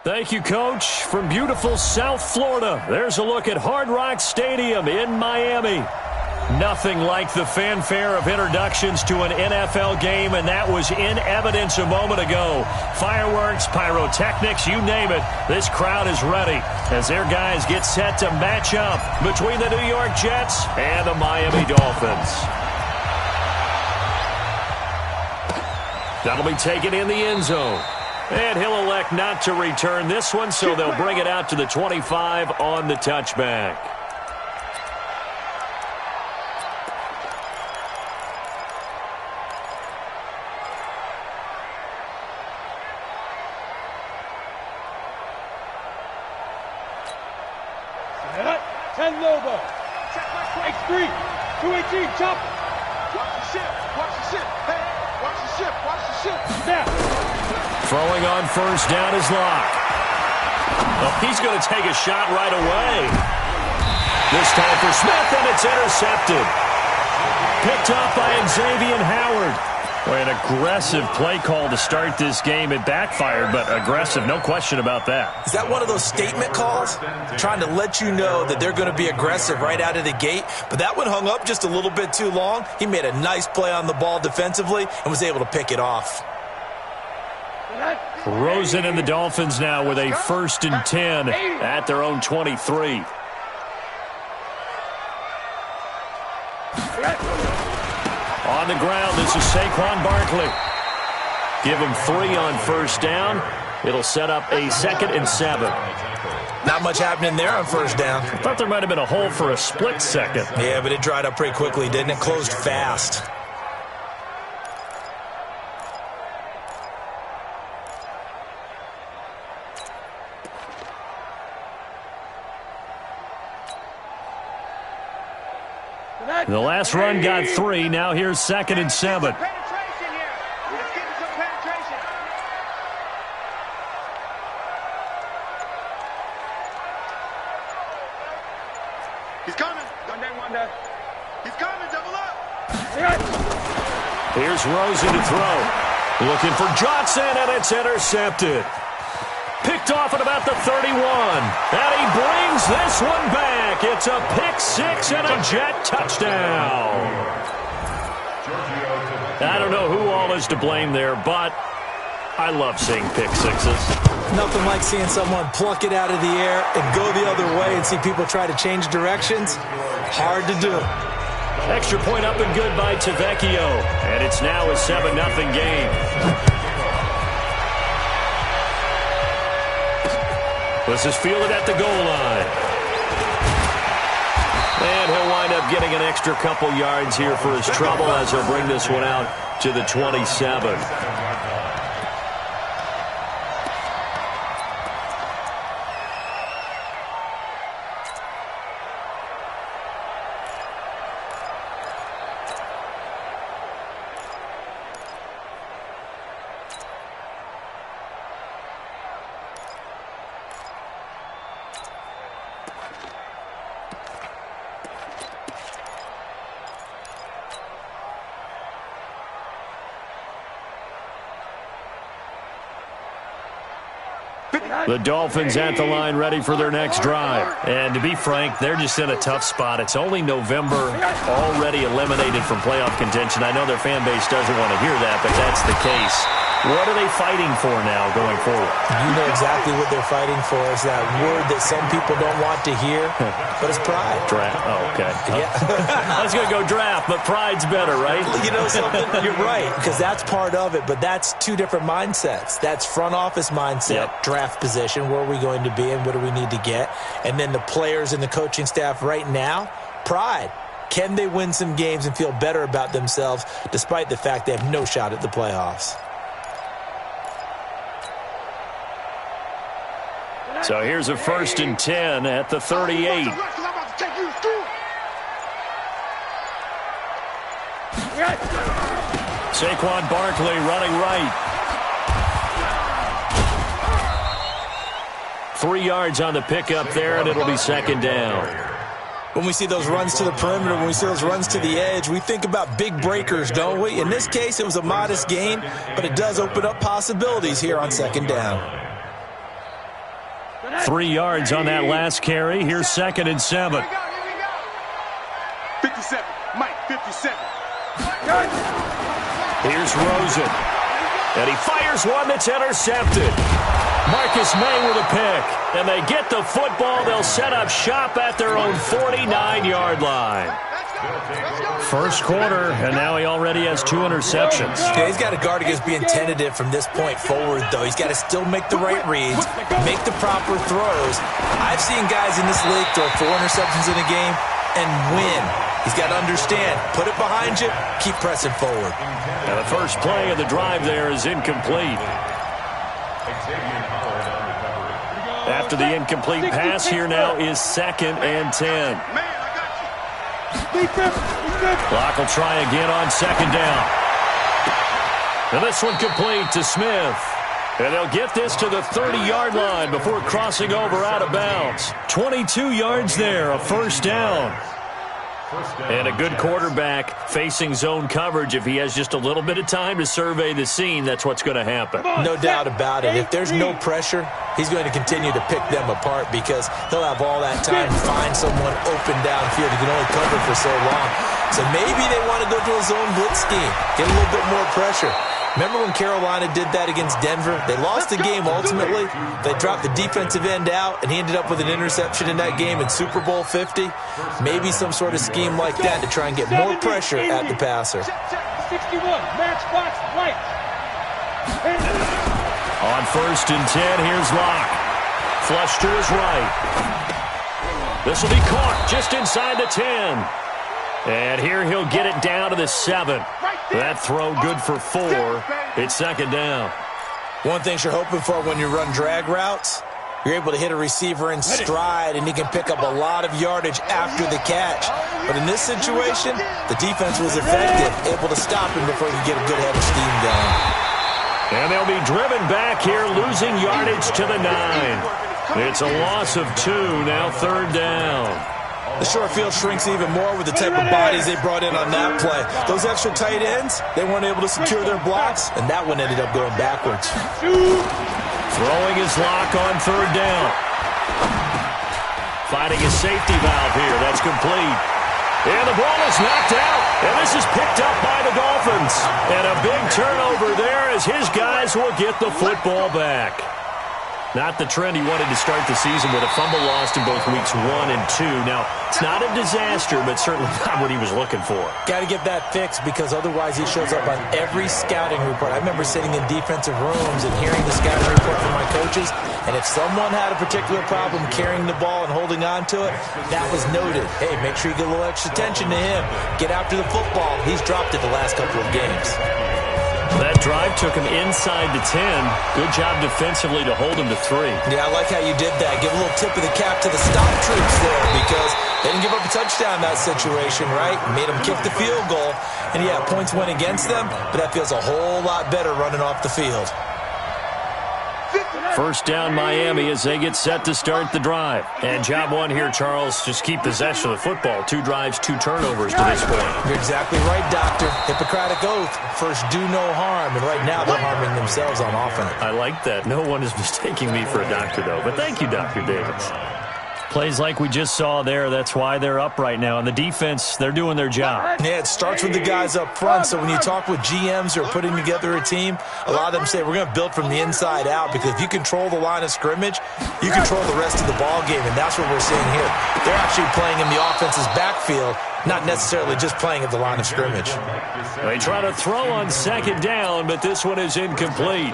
Thank you, Coach. From beautiful South Florida, there's a look at Hard Rock Stadium in Miami. Nothing like the fanfare of introductions to an NFL game, and that was in evidence a moment ago. Fireworks, pyrotechnics, you name it. This crowd is ready as their guys get set to match up between the New York Jets and the Miami Dolphins. That'll be taken in the end zone. And he'll elect not to return this one, so they'll bring it out to the 25 on the touchback. X3, 218, chop. Watch the ship, watch the ship. Hey, watch the ship, watch the ship. Snap. Throwing on first down is Locke. Oh, he's going to take a shot right away. This time for Smith, and it's intercepted. Picked off by Xavier Howard. Boy, an aggressive play call to start this game. It backfired, but aggressive, no question about that. Is that one of those statement calls? Trying to let you know that they're going to be aggressive right out of the gate, but that one hung up just a little bit too long. He made a nice play on the ball defensively and was able to pick it off. Rosen and the Dolphins now with a 1st and 10 at their own 23. On the ground, this is Saquon Barkley. Give him 3 on first down. It'll set up a 2nd and 7. Not much happening there on first down. I thought there might have been a hole for a split second. Yeah, but it dried up pretty quickly, didn't it? Closed fast. The last run got 3. Now here's 2nd and 7. He's coming. He's coming. Double up. Here's Rosen to throw. Looking for Johnson, and it's intercepted. Picked off at about the 31. And he brings this one back. It's a pick 6 and a Jet touchdown. I don't know who all is to blame there, but I love seeing pick 6s. Nothing like seeing someone pluck it out of the air and go the other way and see people try to change directions. Hard to do. Extra point up and good by Tavecchio. And it's now a 7-0 game. This is fielded at the goal line. And he'll wind up getting an extra couple yards here for his trouble as he'll bring this one out to the 27. The Dolphins at the line ready for their next drive. And to be frank, they're just in a tough spot. It's only November, already eliminated from playoff contention. I know their fan base doesn't want to hear that, but that's the case. What are they fighting for now going forward? You know exactly what they're fighting for. Is that word that some people don't want to hear, but it's pride. Draft? Oh, okay. Yeah. I was going to go draft, but pride's better, right? You know something? You're right, because that's part of it, but that's two different mindsets. That's front office mindset, draft position, where are we going to be and what do we need to get? And then the players and the coaching staff right now, pride. Can they win some games and feel better about themselves despite the fact they have no shot at the playoffs? So here's a 1st and 10 at the 38. Saquon Barkley running right. 3 yards on the pickup there, and it'll be 2nd down. When we see those runs to the perimeter, when we see those runs to the edge, we think about big breakers, don't we? In this case, it was a modest gain, but it does open up possibilities here on 2nd down. 3 yards on that last carry. Here's 2nd and 7. 57. Mike, 57. Here's Rosen. And he fires one that's intercepted. Marcus May with a pick. And they get the football. They'll set up shop at their own 49-yard line. First quarter, and now he already has 2 interceptions. Yeah, he's got to guard against being tentative from this point forward, though. He's got to still make the right reads, make the proper throws. I've seen guys in this league throw 4 interceptions in a game and win. He's got to understand, put it behind you, keep pressing forward. And the first play of the drive there is incomplete. After the incomplete pass, here now is 2nd and 10. Clock will try again on 2nd down. And this one complete to Smith. And they'll get this to the 30-yard line before crossing over out of bounds. 22 yards there, a first down. And a good quarterback facing zone coverage. If he has just a little bit of time to survey the scene, that's what's going to happen. No doubt about it. If there's no pressure, he's going to continue to pick them apart because he'll have all that time to find someone open downfield. He can only cover for so long. So maybe they want to go to a zone blitz scheme, get a little bit more pressure. Remember when Carolina did that against Denver? They lost the game ultimately. They dropped the defensive end out, and he ended up with an interception in that game in Super Bowl 50. Maybe some sort of scheme like that to try and get more pressure at the passer. 61, match box, right. On 1st and 10, here's Locke. Flush to his right. This will be caught just inside the 10. And here he'll get it down to the 7. That throw good for 4. It's 2nd down. One thing you're hoping for when you run drag routes, you're able to hit a receiver in stride, and he can pick up a lot of yardage after the catch. But in this situation, the defense was effective, able to stop him before he could get a good head of steam going. And they'll be driven back here, losing yardage to the 9. It's a loss of 2, now 3rd down. The short field shrinks even more with the type of bodies they brought in on that play. Those extra tight ends, they weren't able to secure their blocks, and that one ended up going backwards. Throwing his Lock on 3rd down. Finding a safety valve here. That's complete. And the ball is knocked out, and this is picked up by the Dolphins. And a big turnover there as his guys will get the football back. Not the trend he wanted to start the season with a fumble lost in both weeks 1 and 2. Now, it's not a disaster, but certainly not what he was looking for. Got to get that fixed because otherwise he shows up on every scouting report. I remember sitting in defensive rooms and hearing the scouting report from my coaches, and if someone had a particular problem carrying the ball and holding on to it, that was noted. Hey, make sure you get a little extra attention to him. Get after the football. He's dropped it the last couple of games. That drive took him inside the 10. Good job defensively to hold him to 3. Yeah, I like how you did that. Give a little tip of the cap to the stop troops there because they didn't give up a touchdown in that situation, right? Made them kick the field goal. And, yeah, points went against them, but that feels a whole lot better running off the field. First down Miami as they get set to start the drive. And job 1 here, Charles, just keep possession of the football. 2 drives, 2 turnovers to this point. You're exactly right, Doctor. Hippocratic oath. First, do no harm. And right now, they're harming themselves on offense. I like that. No one is mistaking me for a doctor, though. But thank you, Dr. Davis. Plays like we just saw there, that's why they're up right now. And the defense, they're doing their job. Yeah, it starts with the guys up front. So when you talk with GMs who are putting together a team, a lot of them say we're going to build from the inside out because if you control the line of scrimmage, you control the rest of the ball game, and that's what we're seeing here. They're actually playing in the offense's backfield, not necessarily just playing at the line of scrimmage. They try to throw on 2nd down, but this one is incomplete.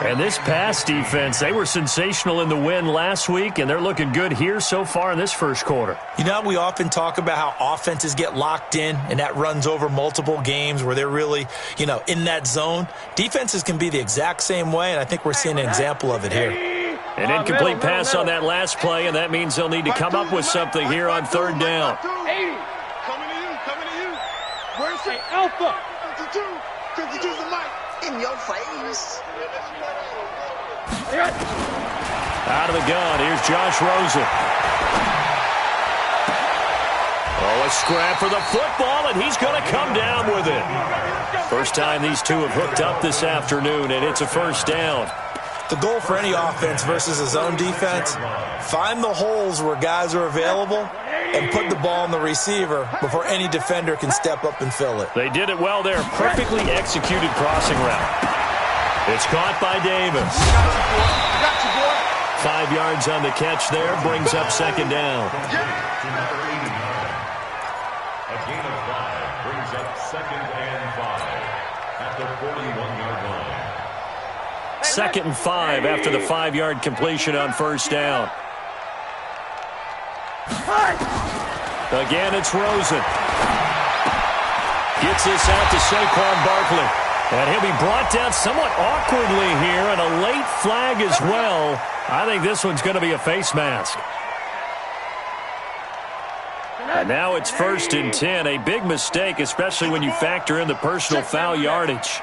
And this pass defense, they were sensational in the win last week, and they're looking good here so far in this first quarter. You know, we often talk about how offenses get locked in, and that runs over multiple games where they're really, in that zone. Defenses can be the exact same way, and I think we're seeing an example of it here. An incomplete pass on that last play, and that means they'll need to come up with something here on 3rd down. 80. Coming to you. Where's the alpha? 52. 52's the mic. In your face. Out of the gun, here's Josh Rosen. Oh, a scrap for the football, and he's going to come down with it. First time these two have hooked up this afternoon, and it's a first down. The goal for any offense versus his own defense, find the holes where guys are available and put the ball on the receiver before any defender can step up and fill it. They did it well there. Perfectly executed crossing route. It's caught by Davis. Got you, boy. 5 yards on the catch there, brings up second down. A gain of 5 brings up 2nd and 5 at the 41-yard line. 2nd and 5 after the 5-yard completion on first down. Again, it's Rosen. Gets this out to Saquon Barkley. And he'll be brought down somewhat awkwardly here, and a late flag as well. I think this one's going to be a face mask. And now it's 1st and 10. A big mistake, especially when you factor in the personal foul yardage.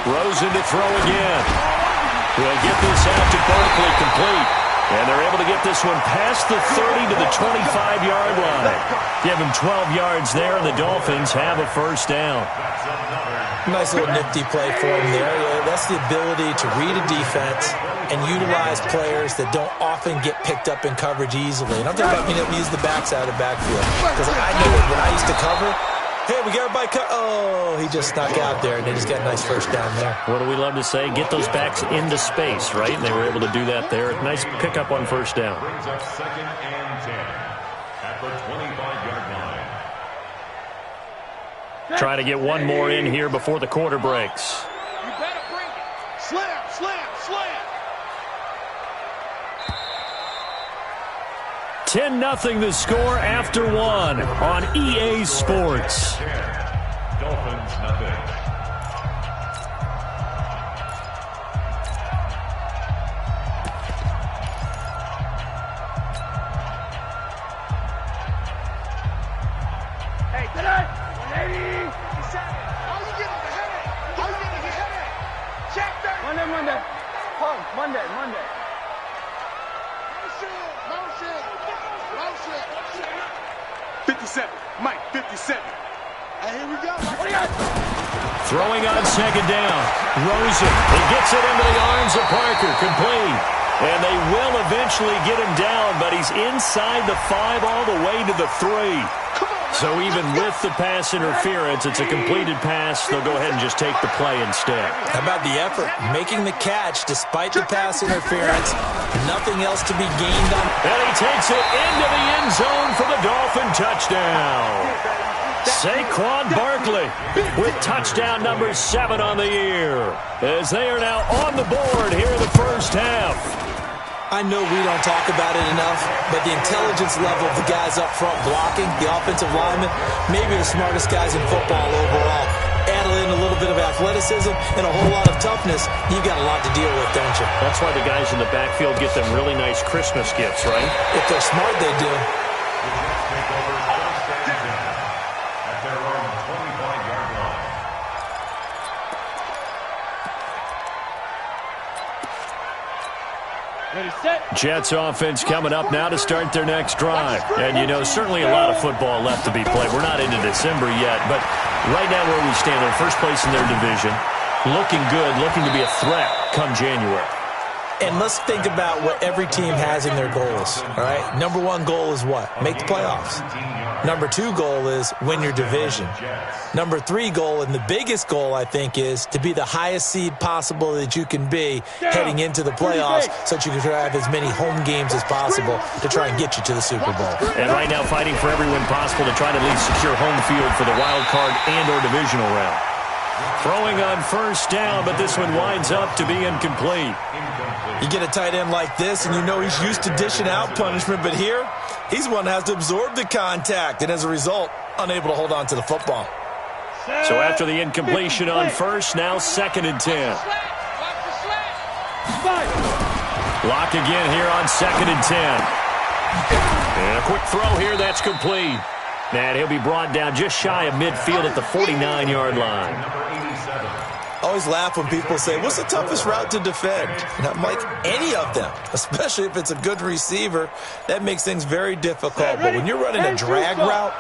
Rosen to throw again. We'll get this out to Barkley complete. And they're able to get this one past the 30 to the 25-yard line. Give him 12 yards there, and the Dolphins have a first down. Nice little nifty play for him there. Yeah, that's the ability to read a defense and utilize players that don't often get picked up in coverage easily. And I'm talking about being able to use the backside of the backfield. Because I know when I used to cover, hey, we got everybody oh, he just snuck out there, and they just got a nice first down there. What do we love to say? Get those backs into space, right? And they were able to do that there. Nice pickup on first down. Brings up 2nd and 10 at the 25-yard line. Try to get one more in here before the quarter breaks. You better bring it. Slam, slam, slam. 10-0 the score after one on EA Sports. Dolphins nothing. Hey, tonight, 180, 57. How you getting the headache? How you getting the headache? Check that. Monday. Monday. Motion. 57. Mike, 57. And here we go. Throwing on second down. Rosen. He gets it into the arms of Parker. Complete. And they will eventually get him down, but he's inside the 5 all the way to the 3. So even with the pass interference, it's a completed pass. They'll go ahead and just take the play instead. How about the effort? Making the catch despite the pass interference. Nothing else to be gained on. And he takes it into the end zone for the Dolphin touchdown. Saquon Barkley with touchdown number 7 on the year, as they are now on the board here in the first half. I know we don't talk about it enough, but the intelligence level of the guys up front blocking, the offensive linemen, maybe the smartest guys in football overall. Add in a little bit of athleticism and a whole lot of toughness, you've got a lot to deal with, don't you? That's why the guys in the backfield get them really nice Christmas gifts, right? If they're smart, they do. At their own 25-yard line. Jets offense coming up now to start their next drive. And, you know, certainly a lot of football left to be played. We're not into December yet, but right now where we stand, they're first place in their division. Looking good, looking to be a threat come January. And let's think about what every team has in their goals, all right? Number 1 goal is what? Make the playoffs. Number 2 goal is win your division. Number 3 goal, and the biggest goal, I think, is to be the highest seed possible that you can be heading into the playoffs so that you can have as many home games as possible to try and get you to the Super Bowl. And right now fighting for every win possible to try to at least secure home field for the wild card and or divisional round. Throwing on first down, but this one winds up to be incomplete. You get a tight end like this, and you know he's used to dishing out punishment, but here, he's one that has to absorb the contact, and as a result, unable to hold on to the football. So after the incompletion on first, now 2nd and 10. Lock again here on 2nd and 10. And a quick throw here, that's complete. And he'll be brought down just shy of midfield at the 49-yard line. I always laugh when people say, what's the toughest route to defend? And I'm like, any of them, especially if it's a good receiver. That makes things very difficult. But when you're running a drag route,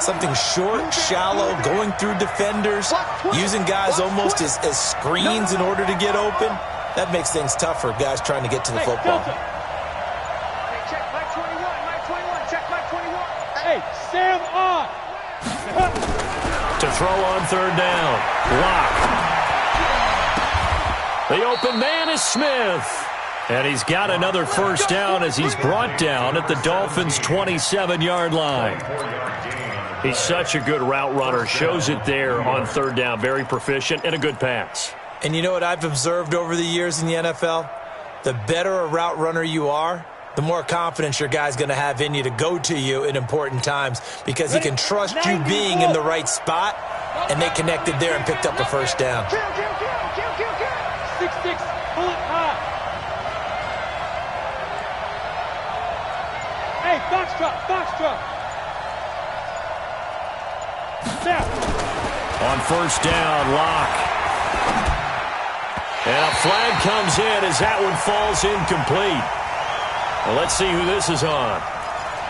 Something short, shallow, going through defenders, using guys almost as screens in order to get open. That makes things tough for guys trying to get to the football. Hey, check Mike 21, Mike 21, check Mike 21. Hey, Sam on. To throw on third down. Lock. The open man is Smith. And he's got another first down as he's brought down at the Dolphins' 27-yard line. He's such a good route runner. Shows it there on third down. Very proficient and a good pass. And you know what I've observed over the years in the NFL? The better a route runner you are, the more confidence your guy's going to have in you to go to you in important times because he can trust you being in the right spot, and they connected there and picked up a first down. 6-6, bullet high. Hey, box truck. Now. On first down, Lock. And a flag comes in as that one falls incomplete. Well, let's see who this is on.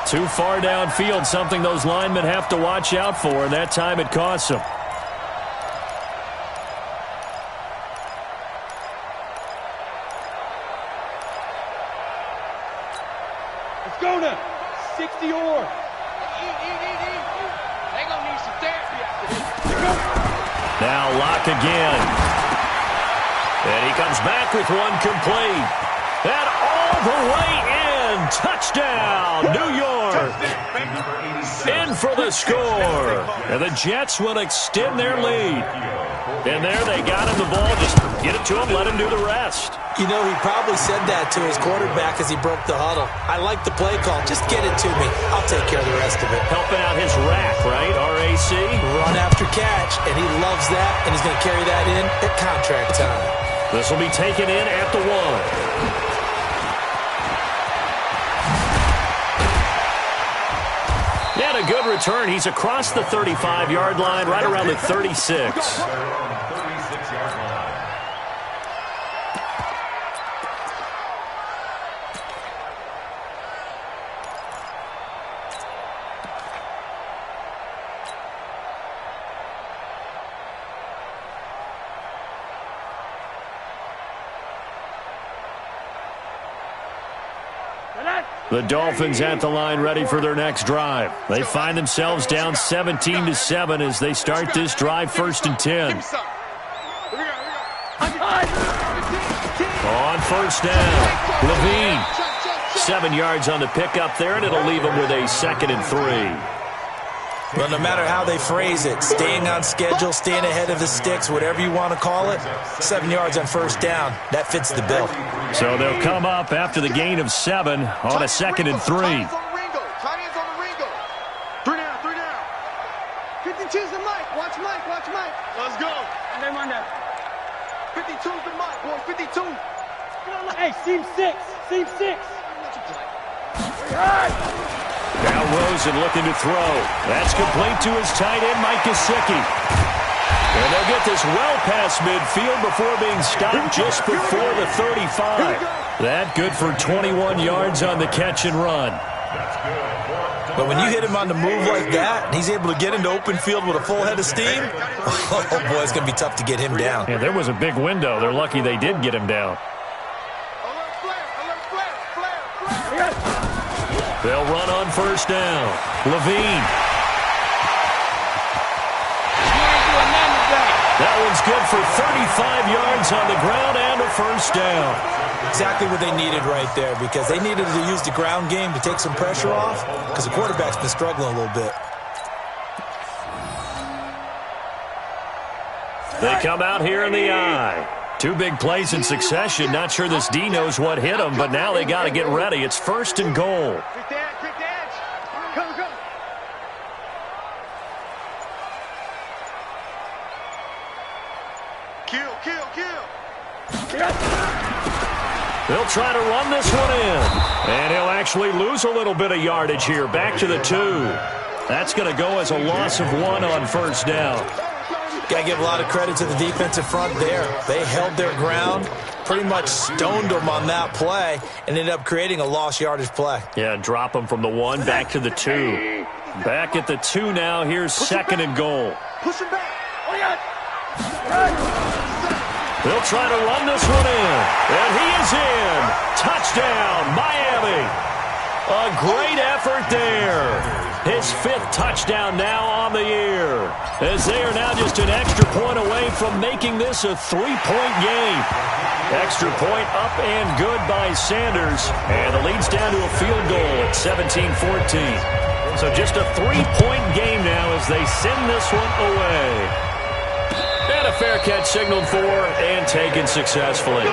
Too far downfield, something those linemen have to watch out for, and that time it costs them. Let's go now. 60 or. They gonna need some therapy after this. Now Lock again. And he comes back with one complete. And all the way in. Touchdown, New York. In for the score. And the Jets will extend their lead. And there they got him the ball. Just get it to him, let him do the rest. You know, he probably said that to his quarterback as he broke the huddle. I like the play call. Just get it to me. I'll take care of the rest of it. Helping out his rack, right? RAC. Run after catch, and he loves that, and he's going to carry that in at contract time. This will be taken in at the 1. And a good return. He's across the 35-yard line, right around the 36. The Dolphins at the line ready for their next drive. They find themselves down 17-7 as they start this drive 1st and 10. On first down, Levine. 7 yards on the pickup there, and it'll leave him with a 2nd and 3. Well, no matter how they phrase it, staying on schedule, staying ahead of the sticks, whatever you want to call it, 7 yards on first down, that fits the bill. So they'll come up after the gain of 7 on a 2nd and 3. Tight ends on the Ringo. 3 down. 52's the Mike. Watch Mike. Let's go. And then run down. 52's the Mike. Boy, 52. Hey, seam 6. Now Rosen looking to throw. That's complete to his tight end, Mike Gesicki. And they'll get this well past midfield before being stopped just before the 35. That good for 21 yards on the catch and run. But when you hit him on the move like that, and he's able to get into open field with a full head of steam, oh boy, it's going to be tough to get him down. Yeah, there was a big window. They're lucky they did get him down. They'll run on first down. Levine. That one's good for 35 yards on the ground and a first down. Exactly what they needed right there, because they needed to use the ground game to take some pressure off, because the quarterback's been struggling a little bit. They come out here in the eye. 2 big plays in succession. Not sure this D knows what hit him, but now they got to get ready. It's 1st and goal. They'll try to run this one in. And he'll actually lose a little bit of yardage here. Back to the 2. That's going to go as a loss of 1 on first down. Got to give a lot of credit to the defensive front there. They held their ground, pretty much stoned them on that play, and ended up creating a lost yardage play. Yeah, drop them from the 1 back to the 2. Back at the 2 now. Here's second and goal. Push him back. They'll try to run this one in. And he is in. Touchdown, Miami. A great effort there. His 5th touchdown now on the year. As they are now just an extra point away from making this a 3-point game. Extra point up and good by Sanders. And the lead's down to a field goal at 17-14. So just a 3-point game now as they send this one away. And a fair catch signaled for and taken successfully. The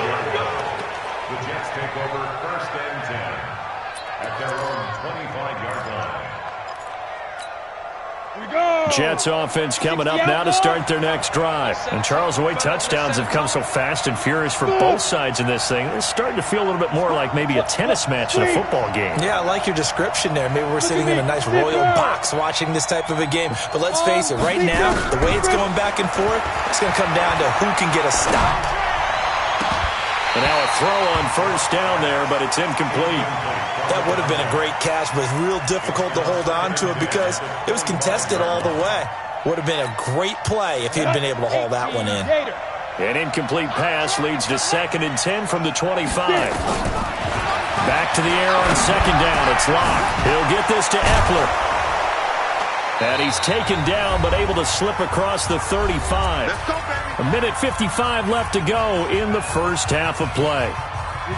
Jets take over 1st and 10 at their own 25-yard line. Jets offense coming up now to start their next drive. And Charles, the way touchdowns have come so fast and furious for both sides in this thing, it's starting to feel a little bit more like maybe a tennis match than a football game. Yeah, I like your description there. Maybe we're sitting in a nice royal box watching this type of a game. But let's face it, right now, the way it's going back and forth, it's going to come down to who can get a stop. And now a throw on 1st down there, but it's incomplete. That would have been a great catch, but it's real difficult to hold on to it because it was contested all the way. Would have been a great play if he'd been able to haul that one in. An incomplete pass leads to 2nd and 10 from the 25. Back to the air on 2nd down. It's Locke. He'll get this to Eckler. And he's taken down but able to slip across the 35. A minute 55 left to go in the first half of play.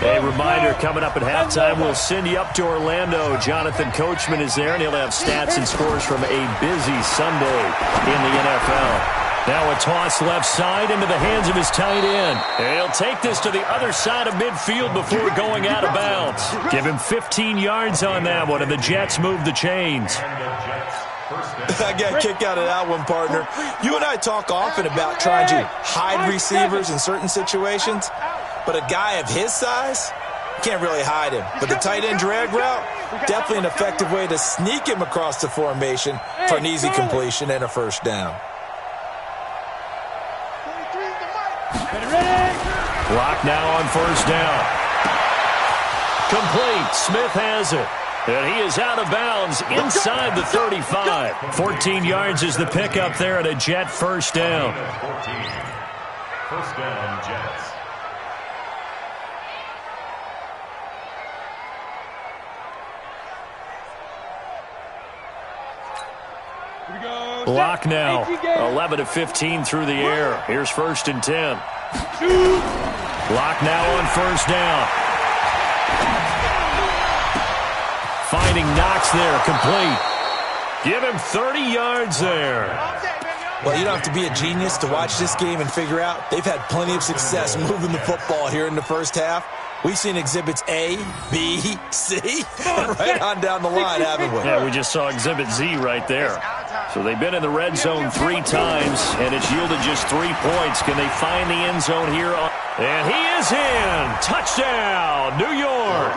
A reminder, coming up at halftime, we'll send you up to Orlando. Jonathan Coachman is there, and he'll have stats and scores from a busy Sunday in the NFL. Now a toss left side into the hands of his tight end. And he'll take this to the other side of midfield before going out of bounds. Give him 15 yards on that one, and the Jets move the chains. I got a kick out of that one, partner. You and I talk often about trying to hide receivers in certain situations, but a guy of his size, can't really hide him. But the tight end drag route, definitely an effective way to sneak him across the formation for an easy completion and a 1st down. Clock now on 1st down. Complete. Smith has it. And he is out of bounds inside the 35. 14 yards is the pickup there at a Jet 1st down. 1st down, Jets. Block now. 11 of 15 through the air. Here's 1st and 10. Block now on 1st down. Finding Knox there, complete. Give him 30 yards there. Well, you don't have to be a genius to watch this game and figure out they've had plenty of success moving the football here in the first half. We've seen exhibits A, B, C, and right on down the line, haven't we? Yeah, we just saw exhibit Z right there. So they've been in the red zone 3 times, and it's yielded just 3 points. Can they find the end zone here? And he is in. Touchdown, New York.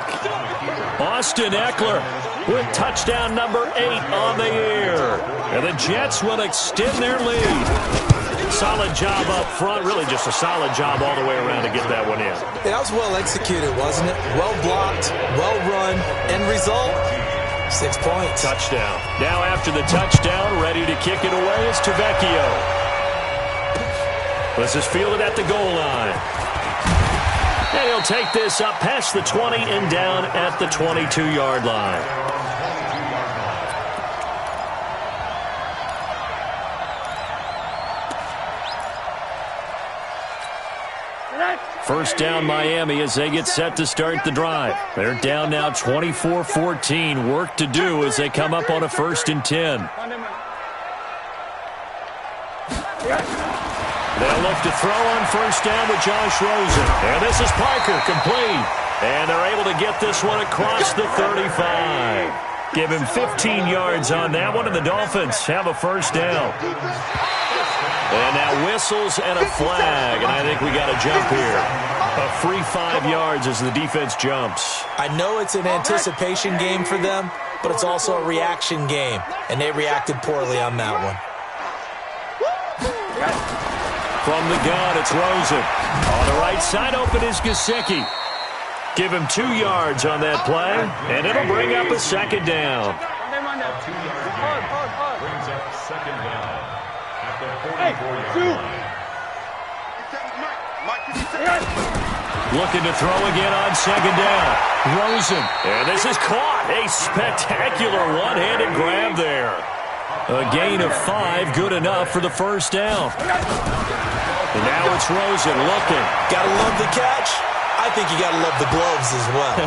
Austin Eckler with touchdown number 8 on the year. And the Jets will extend their lead. Solid job up front. Really just a solid job all the way around to get that one in. That was well executed, wasn't it? Well blocked, well run. End result, 6 points. Touchdown. Now after the touchdown, ready to kick it away is Tavecchio. This is fielded at the goal line. And he'll take this up past the 20 and down at the 22-yard line. First down Miami as they get set to start the drive. They're down now 24-14. Work to do as they come up on a 1st and 10. They'll look to throw on 1st down with Josh Rosen. And this is Parker, complete. And they're able to get this one across the 35. Give him 15 yards on that one, and the Dolphins have a 1st down. And now whistles and a flag, and I think we got a jump here. A free 5 yards as the defense jumps. I know it's an anticipation game for them, but it's also a reaction game, and they reacted poorly on that one. From the gun, it's Rosen. On the right side, open is Gesicki. Give him 2 yards on that play, and it'll bring up a 2nd down. brings up second down at the 44-yard line. Looking to throw again on second down. Rosen. And this is caught. A spectacular one-handed grab there. A gain of 5, good enough for the first down. And now it's Rosen looking. Gotta love the catch. I think you gotta love the gloves as well.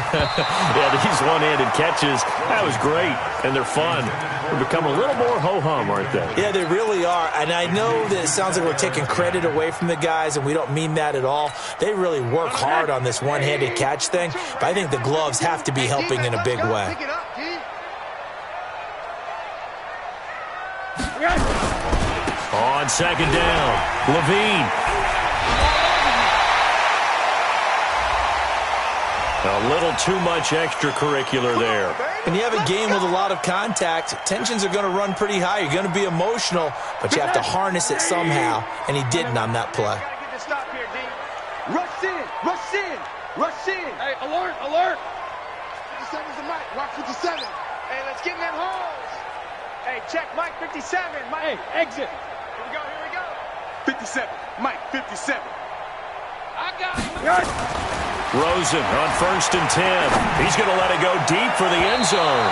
Yeah, these one-handed catches, that was great. And they're fun. They've become a little more ho-hum, aren't they? Yeah, they really are. And I know that it sounds like we're taking credit away from the guys, and we don't mean that at all. They really work hard on this one-handed catch thing. But I think the gloves have to be helping in a big way. On second down, Levine. A little too much extracurricular there. When you have a game with a lot of contact, tensions are going to run pretty high. You're going to be emotional, but you have to harness it somehow, and he didn't on that play. Rush in, rush in, rush in. Hey, alert, alert. 57's the mic, watch 57. Hey, let's get in that holes. Hey, check Mike 57. Mike. Hey, exit. Here we go, here we go. 57, Mike 57. I got him. Rosen on 1st and 10. He's going to let it go deep for the end zone.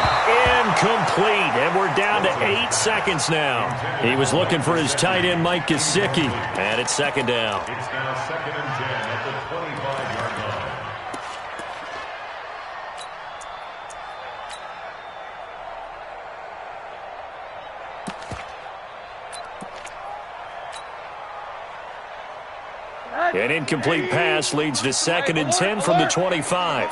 Incomplete, and we're down to 8 seconds now. He was looking for his tight end, Mike Gesicki, and it's second down. It's now 2nd and 10 at the 25-yard line. An incomplete pass leads to 2nd and 10 from the 25.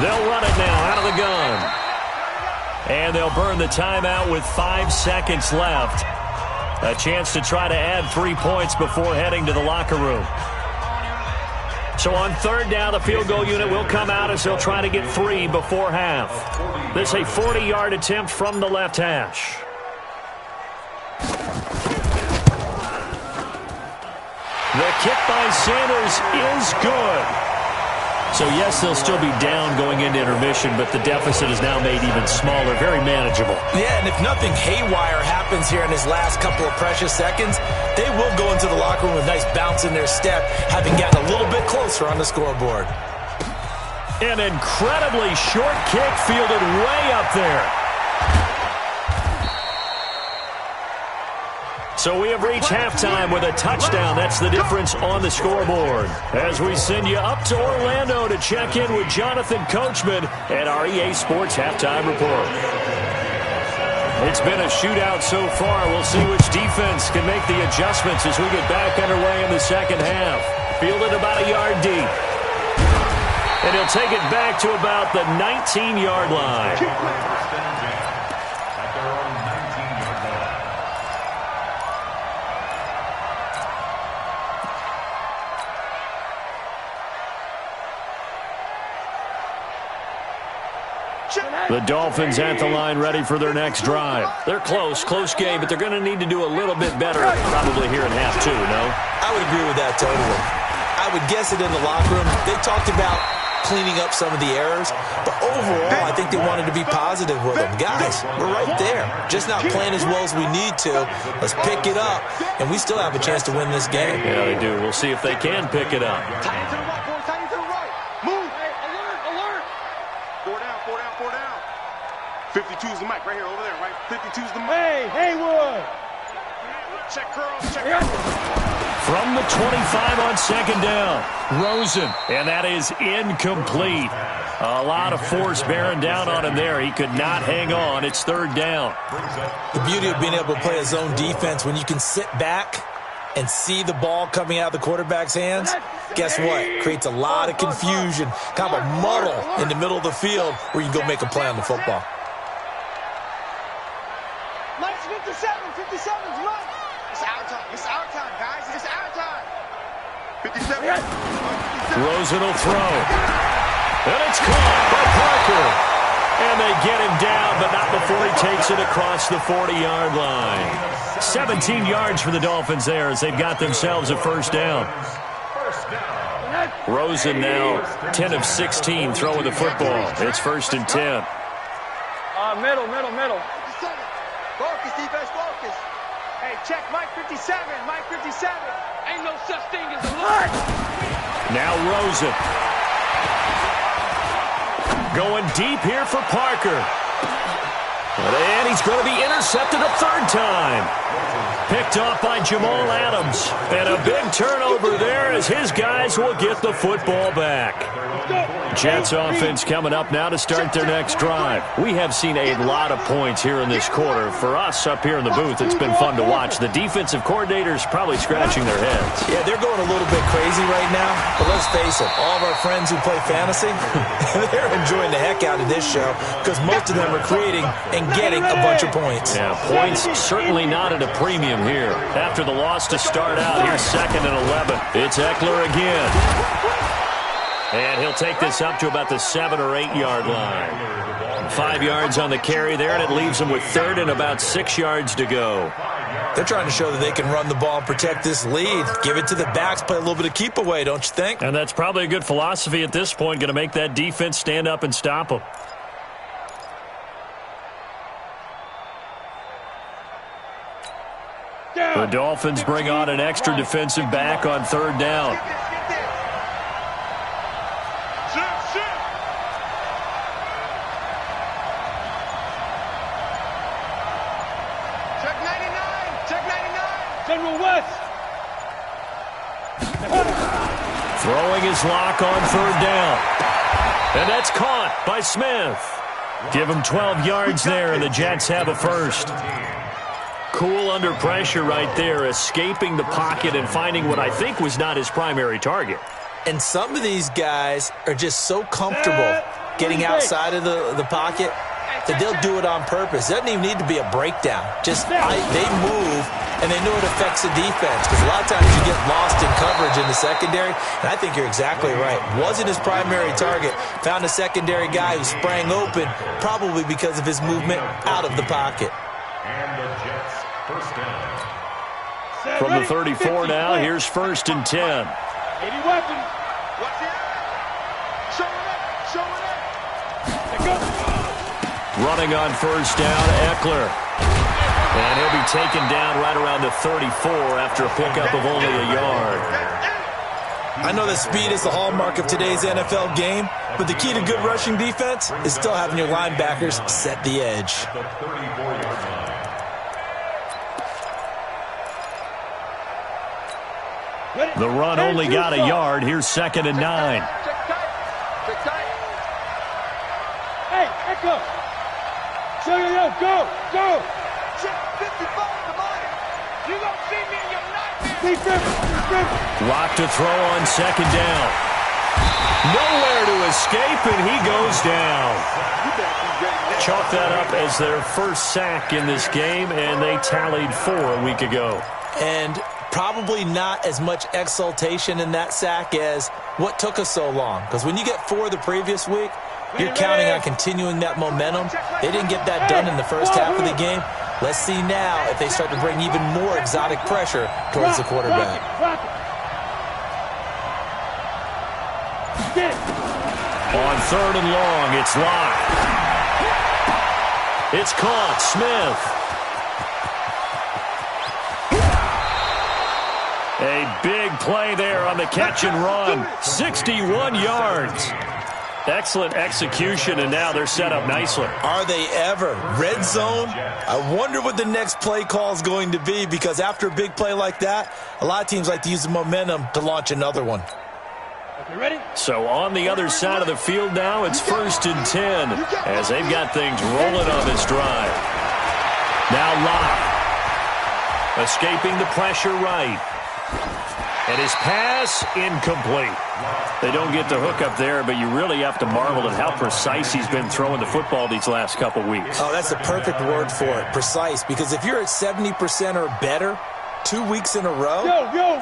They'll run it now out of the gun. And they'll burn the timeout with 5 seconds left. A chance to try to add 3 points before heading to the locker room. So on 3rd down, the field goal unit will come out as they'll try to get 3 before half. This is a 40-yard attempt from the left hash. The kick by Sanders is good. So, yes, they'll still be down going into intermission, but the deficit is now made even smaller, very manageable. Yeah, and if nothing haywire happens here in his last couple of precious seconds, they will go into the locker room with a nice bounce in their step, having gotten a little bit closer on the scoreboard. An incredibly short kick fielded way up there. So we have reached halftime with a touchdown. That's the difference on the scoreboard. As we send you up to Orlando to check in with Jonathan Coachman at our EA Sports Halftime Report. It's been a shootout so far. We'll see which defense can make the adjustments as we get back underway in the second half. Fielded about a yard deep. And he'll take it back to about the 19-yard line. The Dolphins at the line ready for their next drive. They're close game, but they're going to need to do a little bit better probably here in half 2, no? I would agree with that totally. I would guess it in the locker room. They talked about cleaning up some of the errors, but overall, I think they wanted to be positive with them. Guys, we're right there. Just not playing as well as we need to. Let's pick it up, and we still have a chance to win this game. Yeah, they do. We'll see if they can pick it up. 52's the mic right here, over there, right? 52's the mic. Hey, Haywood! Check curls, check curls. From the 25 on second down, Rosen. And that is incomplete. A lot of force bearing down on him there. He could not hang on. It's 3rd down. The beauty of being able to play a zone defense, when you can sit back and see the ball coming out of the quarterback's hands, guess what? Creates a lot of confusion, kind of a muddle in the middle of the field where you go make a play on the football. 57's Mike. It's our time. It's our time, guys. It's our time. 57. Rosen will throw. And it's caught by Parker. And they get him down, but not before he takes it across the 40-yard line. 17 yards for the Dolphins there as they've got themselves a first down. Rosen now 10 of 16 throwing the football. It's 1st and 10. Middle. Focus, defense, focus. Hey, check Mike 57. Mike 57. Ain't no such thing as a lot. Now Rosen. Going deep here for Parker. And he's going to be intercepted a 3rd time. Picked off by Jamal Adams. And a big turnover there as his guys will get the football back. Jets offense coming up now to start their next drive. We have seen a lot of points here in this quarter. For us up here in the booth, it's been fun to watch. The defensive coordinators probably scratching their heads. Yeah, they're going a little bit crazy right now. But let's face it, all of our friends who play fantasy, they're enjoying the heck out of this show because most of them are creating and getting a bunch of points. Yeah, points certainly not at a premium here. After the loss to start out, here's 2nd and 11. It's Eckler again. And he'll take this up to about the 7 or 8 yard line. 5 yards on the carry there, and it leaves him with 3rd and about 6 yards to go. They're trying to show that they can run the ball and protect this lead. Give it to the backs, play a little bit of keep away, don't you think? And that's probably a good philosophy at this point, going to make that defense stand up and stop them. The Dolphins bring on an extra defensive back on 3rd down. Throwing his lock on 3rd down. And that's caught by Smith. Give him 12 yards there, and the Jets have a 1st. Cool under pressure right there, escaping the pocket and finding what I think was not his primary target. And some of these guys are just so comfortable getting outside of the pocket that they'll do it on purpose. It doesn't even need to be a breakdown. Just they move, and they know it affects the defense because a lot of times you get lost in coverage in the secondary, and I think you're exactly right. Wasn't his primary target. Found a secondary guy who sprang open, probably because of his movement out of the pocket. And the Jets, 1st down. From the 34 now, here's 1st and 10. 80 weapons. Watch it. Show it up. Running on 1st down, Eckler. And he'll be taken down right around the 34 after a pickup of only a yard. I know that speed is the hallmark of today's NFL game, but the key to good rushing defense is still having your linebackers set the edge. The 34-yard line. The run only got a yard. Here's 2nd and 9. Hey, Echo. Go. 55, come on. You gonna see me in your nightmare. Lock to throw on 2nd down. Nowhere to escape, and he goes down. Chalk that up as their 1st sack in this game, and they tallied 4 a week ago. And probably not as much exultation in that sack as what took us so long. Because when you get 4 the previous week, you're counting on continuing that momentum. They didn't get that done in the first half of the game. Let's see now if they start to bring even more exotic pressure towards the quarterback. On 3rd and long, it's locked. It's caught. Smith. A big play there on the catch and run. 61 yards. Excellent execution, and now they're set up nicely. Are they ever? Red zone? I wonder what the next play call is going to be, because after a big play like that, a lot of teams like to use the momentum to launch another one. Okay, ready? So on the other side of the field now, it's 1st and 10 as they've got things rolling on this drive. Now Locke. Escaping the pressure right. And his pass incomplete. They don't get the hook up there, but you really have to marvel at how precise he's been throwing the football these last couple weeks. Oh, that's the perfect word for it, precise. Because if you're at 70% or better 2 weeks in a row,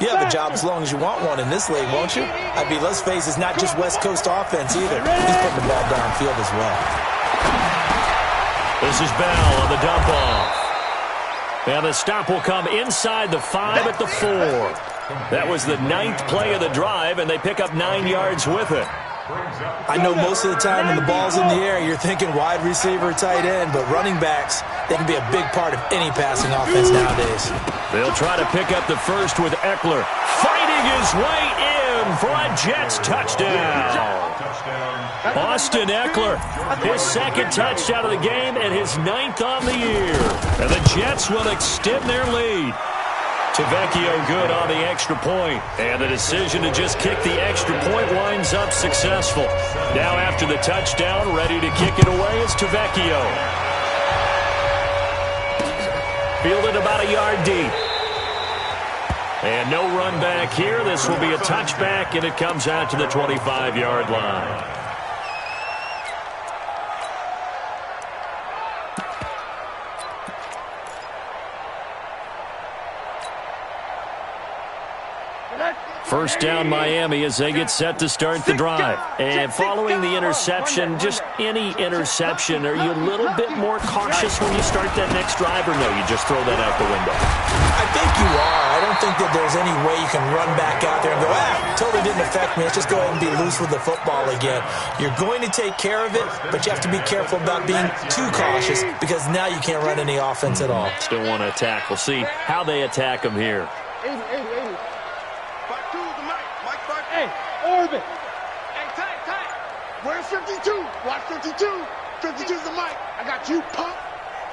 you have a job as long as you want one in this league, won't you? I mean, let's face it, it's not just West Coast offense either. He's putting the ball downfield as well. This is Bell on the dump off. And the stop will come inside the 5 at the 4. That was the 9th play of the drive, and they pick up 9 yards with it. I know most of the time when the ball's in the air, you're thinking wide receiver, tight end, but running backs, they can be a big part of any passing offense nowadays. They'll try to pick up the first with Eckler, fighting his way in for a Jets touchdown. Austin Eckler, his 2nd touchdown of the game and his 9th on the year. And the Jets will extend their lead. Tavecchio good on the extra point, and the decision to just kick the extra point winds up successful. Now after the touchdown, ready to kick it away is Tavecchio. Fielded about a yard deep. And no run back here. This will be a touchback, and it comes out to the 25-yard line. First down Miami as they get set to start the drive. And following the interception, just any interception, are you a little bit more cautious when you start that next drive, or no, you just throw that out the window? I think you are. I don't think that there's any way you can run back out there and go, totally didn't affect me. Let's just go ahead and be loose with the football again. You're going to take care of it, but you have to be careful about being too cautious because now you can't run any offense at all. Still want to attack. We'll see how they attack them here. 80. Hey, Orbit. Hey, tight. Where's 52? Watch 52. 52's the mic. I got you, punk.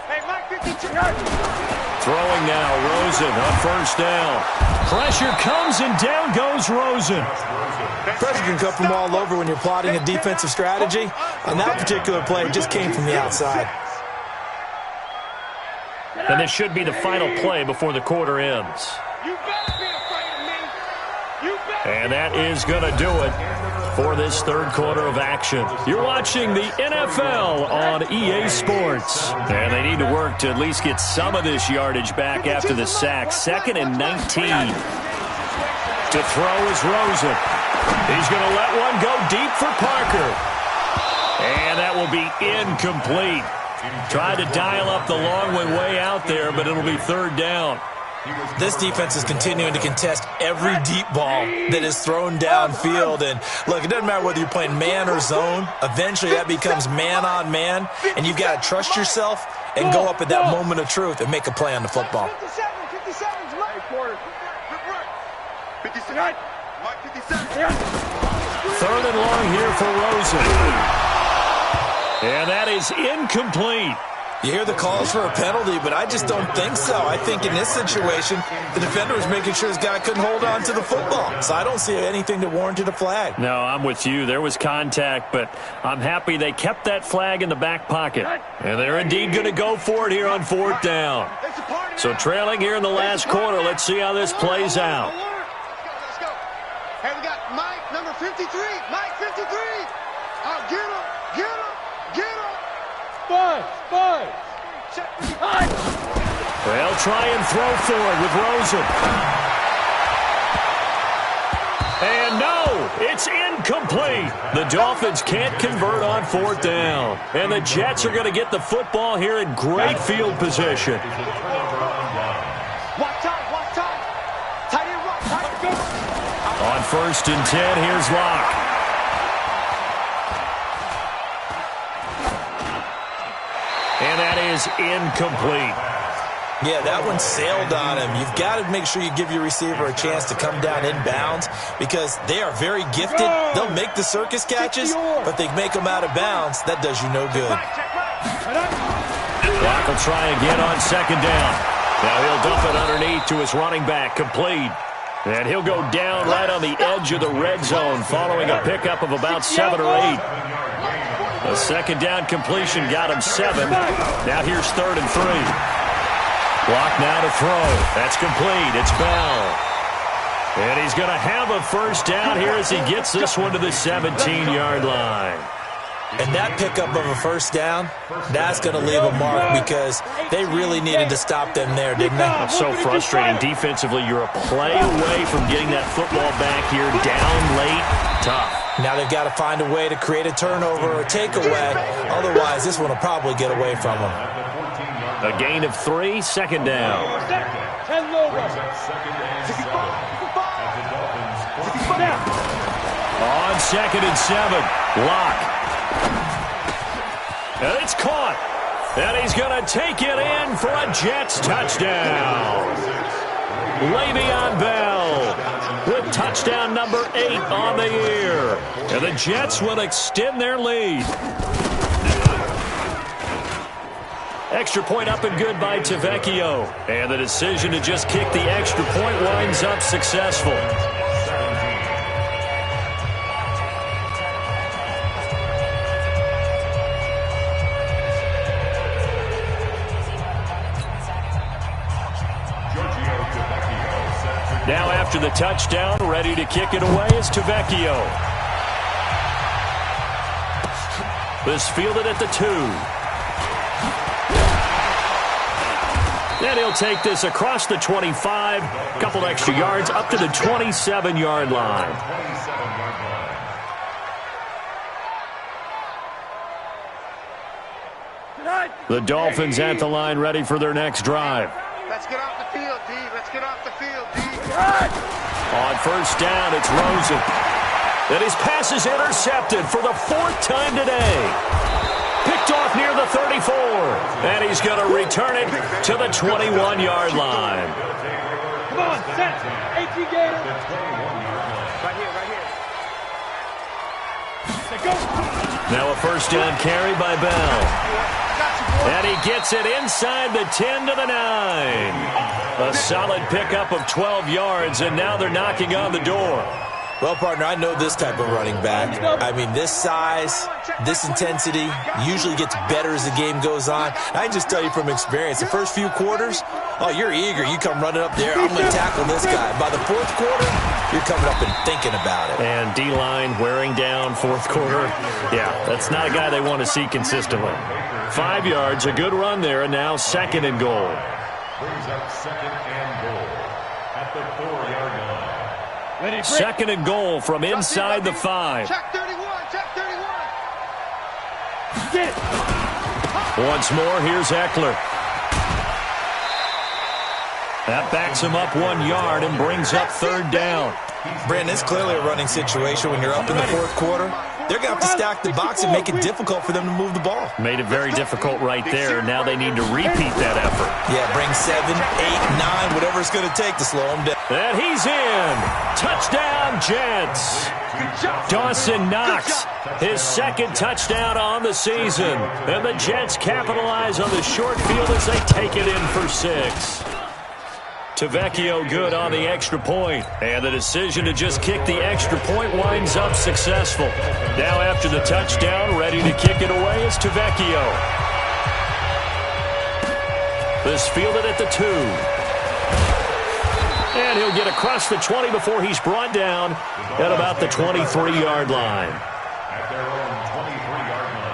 Hey, Mike, 52. Throwing now, Rosen on first down. Pressure comes and down goes Rosen. Pressure can come from all over when you're plotting a defensive strategy. On that particular play, it just came from the outside. And this should be the final play before the quarter ends. You better be afraid of me. And that is going to do it for this third quarter of action. You're watching the NFL on EA Sports. And they need to work to at least get some of this yardage back after the sack. 2nd and 19. To throw is Rosen. He's going to let one go deep for Parker. And that will be incomplete. Tried to dial up the long way out there, but it'll be 3rd down. This defense is continuing to contest every deep ball that is thrown downfield. And, look, it doesn't matter whether you're playing man or zone. Eventually that becomes man on man, and you've got to trust yourself and go up at that moment of truth and make a play on the football. 57's Mike. 57. Mike, 57. 3rd and long here for Rosen. And that is incomplete. You hear the calls for a penalty, but I just don't think so. I think in this situation, the defender was making sure his guy couldn't hold on to the football. So I don't see anything that warranted a flag. No, I'm with you. There was contact, but I'm happy they kept that flag in the back pocket. And they're indeed going to go for it here on 4th down. So trailing here in the last quarter, let's see how this plays out. Let's go. Hey, we got Mike, number 53. Mike, 53. Get him. Five. They'll try and throw for it with Rosen. And no, it's incomplete. The Dolphins can't convert on 4th down. And the Jets are going to get the football here in great field position. Watch time. Tight end rock. On 1st and 10, here's Locke. And that is incomplete. Yeah, that one sailed on him. You've got to make sure you give your receiver a chance to come down inbounds because they are very gifted. They'll make the circus catches, but they make them out of bounds. That does you no good. Locke will try again on 2nd down. Now he'll dump it underneath to his running back, complete. And he'll go down right on the edge of the red zone following a pickup of about 7 or 8. A 2nd down completion got him 7. Now here's 3rd and 3. Block now to throw. That's complete. It's Bell. And he's going to have a 1st down here as he gets this one to the 17-yard line. And that pickup of a 1st down, that's going to leave a mark because they really needed to stop them there, didn't they? It's so frustrating. Defensively, you're a play away from getting that football back here. Down late, tough. Now they've got to find a way to create a turnover or takeaway. Otherwise, this one will probably get away from them. A gain of 3, second down. On 2nd and 7, Locke. And it's caught. And he's going to take it in for a Jets touchdown. Le'Veon Bell with touchdown number 8 on the year. And the Jets will extend their lead. Extra point up and good by Tavecchio. And the decision to just kick the extra point winds up successful. Now after the touchdown, ready to kick it away is Tavecchio. This fielded at the 2. And he'll take this across the 25, couple extra yards up to the 27-yard line. The Dolphins at the line ready for their next drive. Let's get off the field, D. Let's get off the field, D. On first down, it's Rosen. And his pass is intercepted for the 4th time today. Picked off near the 34. And he's going to return it to the 21-yard line. Come on, set. AT Gator. Right here, right here. Go. Now a first down carry by Bell. And he gets it inside the 10 to the 9. A solid pickup of 12 yards, and now they're knocking on the door. Well, partner, I know this type of running back. I mean, this size, this intensity usually gets better as the game goes on. I can just tell you from experience, the first few quarters, oh, you're eager. You come running up there, I'm going to tackle this guy. By the 4th quarter, you're coming up and thinking about it. And D-line wearing down 4th quarter. Yeah, that's not a guy they want to see consistently. 5 yards, a good run there, and now 2nd and goal. Brings up 2nd and goal at the 4-yard line. 2nd and goal from inside the 5. Check 31, check 31. Get it. Once more, here's Eckler. That backs him up 1 yard and brings up 3rd down. Brandon, it's clearly a running situation when you're up in the 4th quarter. They're going to have to stack the box and make it difficult for them to move the ball. Made it very difficult right there. Now they need to repeat that effort. Yeah, bring 7, 8, 9, whatever it's going to take to slow them down. And he's in. Touchdown, Jets. Dawson Knox, his 2nd touchdown on the season. And the Jets capitalize on the short field as they take it in for 6. Tavecchio good on the extra point. And the decision to just kick the extra point winds up successful. Now after the touchdown, ready to kick it away is Tavecchio. This fielded at the 2. And he'll get across the 20 before he's brought down at about the 23-yard line. At their own 23-yard line.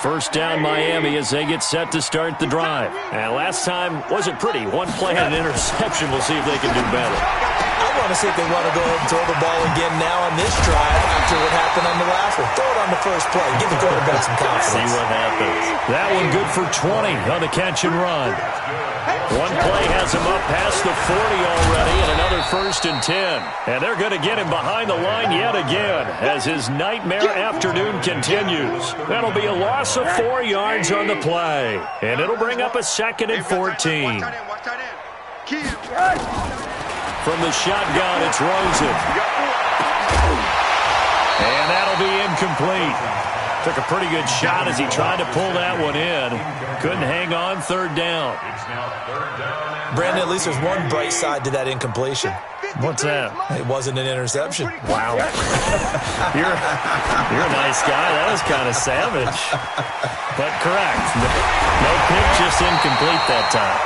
First down Miami as they get set to start the drive. And last time wasn't pretty. One play had an interception. We'll see if they can do better. I want to see if they want to go ahead and throw the ball again now on this drive after what happened on the last one. Throw it on the first play. Give the quarterback some confidence. See what happens. That one good for 20 on the catch and run. One play has him up past the 40 already, and another 1st and 10. And they're going to get him behind the line yet again as his nightmare afternoon continues. That'll be a loss of 4 yards on the play. And it'll bring up a 2nd and 14. From the shotgun, it's Rosen. And that'll be incomplete. Took a pretty good shot as he tried to pull that one in. Couldn't hang on 3rd down. Brandon, at least there's one bright side to that incompletion. What's that? It wasn't an interception. Wow. You're a nice guy. That was kind of savage. But correct. No pick, just incomplete that time.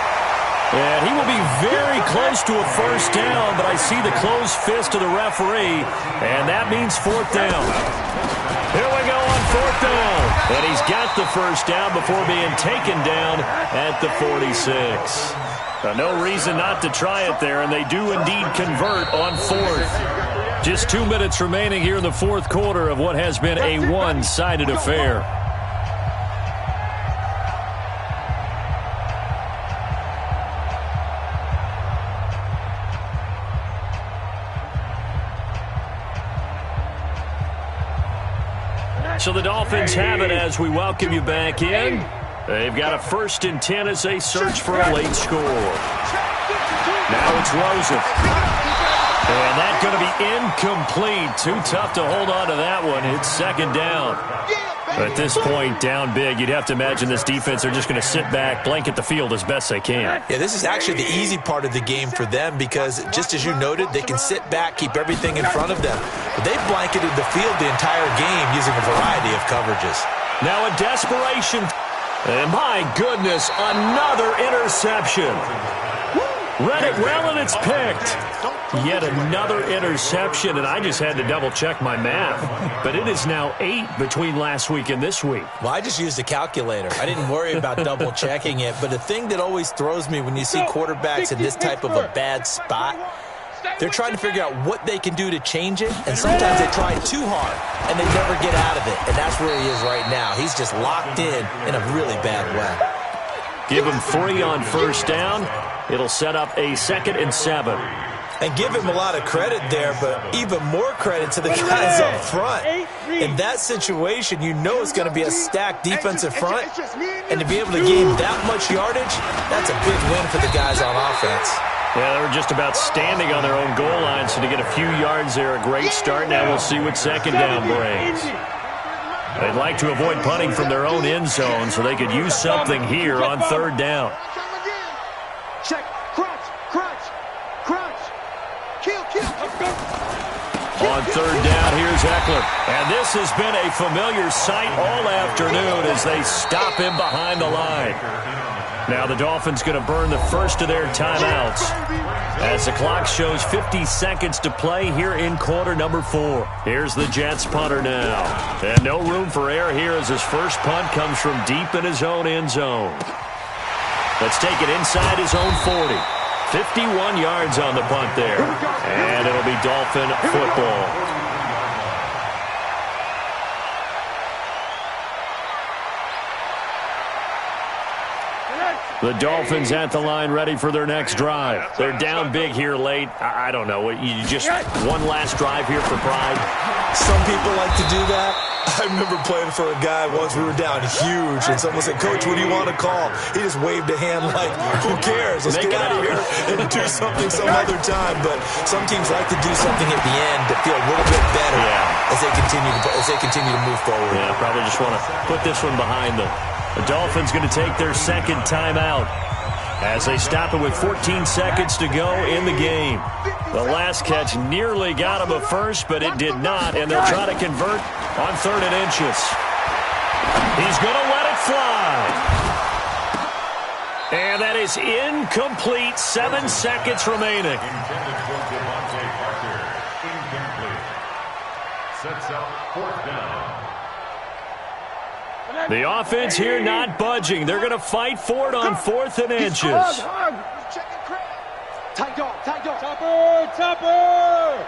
And he will be very close to a first down, but I see the closed fist of the referee, and that means 4th down. Here we go on 4th down. And he's got the first down before being taken down at the 46. No reason not to try it there, and they do indeed convert on 4th. Just 2 minutes remaining here in the 4th quarter of what has been a one-sided affair. So the Dolphins have it as we welcome you back in. They've got a 1st and 10 as they search for a late score. Now it's Rosen. And that's going to be incomplete. Too tough to hold on to that one. It's 2nd down. At this point, down big, you'd have to imagine this defense are just going to sit back, blanket the field as best they can. Yeah, this is actually the easy part of the game for them because, just as you noted, they can sit back, keep everything in front of them. But they've blanketed the field the entire game using a variety of coverages. Now in desperation, and my goodness, another interception. Read it well, and it's picked. Yet another interception, and I just had to double-check my math. But it is now 8 between last week and this week. Well, I just used a calculator. I didn't worry about double-checking it. But the thing that always throws me when you see quarterbacks in this type of a bad spot, they're trying to figure out what they can do to change it, and sometimes they try too hard, and they never get out of it. And that's where he is right now. He's just locked in a really bad way. Give him 3 on 1st down. It'll set up a 2nd and 7. And give him a lot of credit there, but even more credit to the guys up front. In that situation, you know it's going to be a stacked defensive front, and to be able to gain that much yardage, that's a big win for the guys on offense. Yeah, they were just about standing on their own goal line, so to get a few yards there, a great start. Now we'll see what 2nd down brings. They'd like to avoid punting from their own end zone, so they could use something here on 3rd down. Check. Crunch. Kill. On 3rd down, here's Eckler. And this has been a familiar sight all afternoon as they stop him behind the line. Now the Dolphins going to burn the first of their timeouts as the clock shows 50 seconds to play here in quarter number 4. Here's the Jets punter now. And no room for error here as his first punt comes from deep in his own end zone. Let's take it inside his own 40. 51 yards on the punt there. And it'll be Dolphin football. The Dolphins at the line ready for their next drive. They're down big here late. I don't know. You just one last drive here for pride? Some people like to do that. I remember playing for a guy once. We were down huge, and someone said, "Coach, what do you want to call?" He just waved a hand like, "Who cares? Let's get out of here and do something some other time." But some teams like to do something at the end to feel a little bit better as they continue to move forward. Yeah, probably just want to put this one behind them. The Dolphins going to take their 2nd timeout as they stop it with 14 seconds to go in the game. The last catch nearly got him a first, but it did not, and they'll try to convert on 3rd and inches. He's going to let it fly. And that is incomplete. 7 seconds remaining. Intended for Devontae Parker. Incomplete. Sets up 4th down. The offense here not budging. They're going to fight for it on 4th and inches. Tight dog. Topper!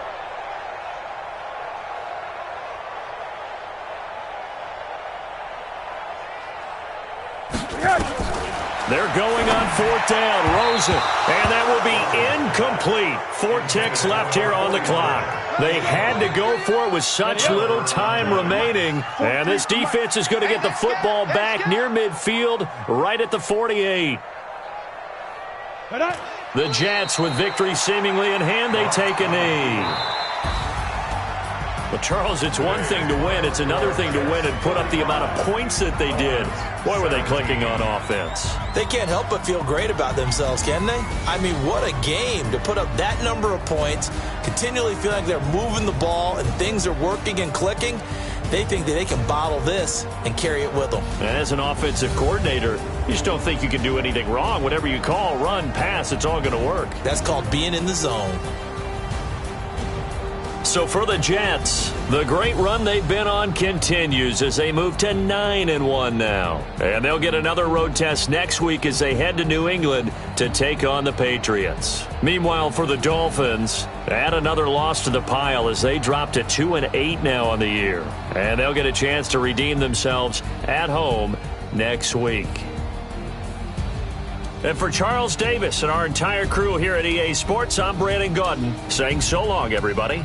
They're going on 4th down. Rosen. And that will be incomplete. 4 ticks left here on the clock. They had to go for it with such little time remaining. And this defense is going to get the football back near midfield, right at the 48. The Jets, with victory seemingly in hand, they take a knee. Well, Charles, it's one thing to win. It's another thing to win and put up the amount of points that they did. Boy, were they clicking on offense. They can't help but feel great about themselves, can they? I mean, what a game to put up that number of points, continually feel like they're moving the ball and things are working and clicking. They think that they can bottle this and carry it with them. And as an offensive coordinator, you just don't think you can do anything wrong. Whatever you call, run, pass, it's all going to work. That's called being in the zone. So for the Jets, the great run they've been on continues as they move to 9-1 now. And they'll get another road test next week as they head to New England to take on the Patriots. Meanwhile, for the Dolphins, add another loss to the pile as they drop to 2-8 now on the year. And they'll get a chance to redeem themselves at home next week. And for Charles Davis and our entire crew here at EA Sports, I'm Brandon Gaudin saying so long, everybody.